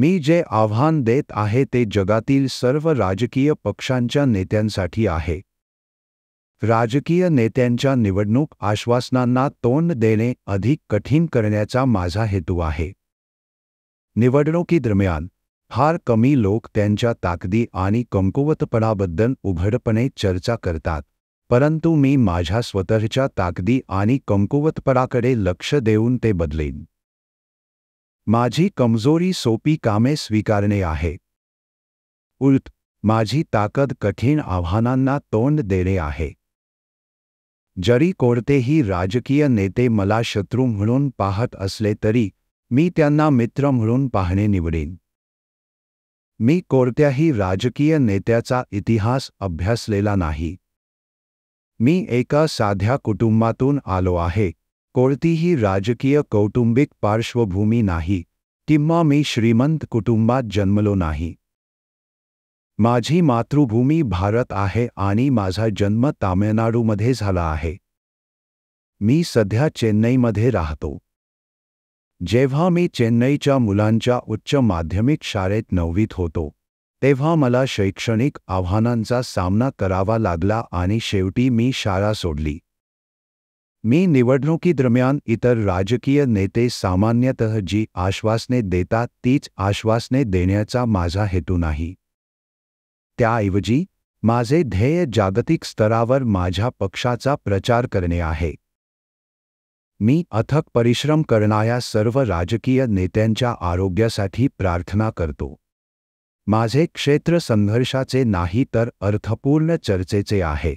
मी जे आव्हान देत आहे ते जगातील सर्व राजकीय पक्षांच्या नेत्यांसाठी आहे. राजकीय नेत्यांच्या निवडणूक आश्वासनांना तोंड देणे अधिक कठीण करण्याचा माझा हेतू आहे. निवडणुकीदरम्यान फार कमी लोक त्यांच्या ताकदी आणि कमकुवतपणाबद्दल उघडपणे चर्चा करतात, परंतु मी माझ्या स्वतःच्या ताकदी आणि कमकुवतपणाकडे लक्ष देऊन ते बदलेन. माझी कमजोरी सोपी कामे स्वीकारणे आहे. उलट माझी ताकद कठीण आव्हानांना तोंड देणे आहे. जरी कोणतेही राजकीय नेते मला शत्रू म्हणून पाहत असले तरी मी त्यांना मित्र म्हणून पाहणे निवडेन. मी कोणत्याही राजकीय नेत्याचा इतिहास अभ्यासलेला नाही. मी एका साध्या कुटुंबातून आलो आहे. कोणतीही राजकीय कौटुंबिक पार्श्वभूमी नाही किंवा मी श्रीमंत कुटुंबात जन्मलो नाही. माझी मातृभूमी भारत आहे आणि माझा जन्म तामिळनाडूमध्ये झाला आहे. मी सध्या चेन्नईमध्ये राहतो. जेव्हा मी चेन्नईच्या मुलांच्या उच्च माध्यमिक शाळेत 9वीत होतो, तेव्हा मला शैक्षणिक आव्हानांचा सामना करावा लागला आणि शेवटी मी शाळा सोडली. मी निवडणुकीदरम्यान इतर राजकीय नेते सामान्यतः जी आश्वासने देतात तीच आश्वासने देण्याचा माझा हेतू नाही. त्याऐवजी माझे ध्येय जागतिक स्तरावर माझ्या पक्षाचा प्रचार करणे आहे. मी अथक परिश्रम करणाऱ्या सर्व राजकीय नेत्यांच्या आरोग्यासाठी प्रार्थना करतो. माझे क्षेत्र संघर्षाचे नाही तर अर्थपूर्ण चर्चेचे आहे.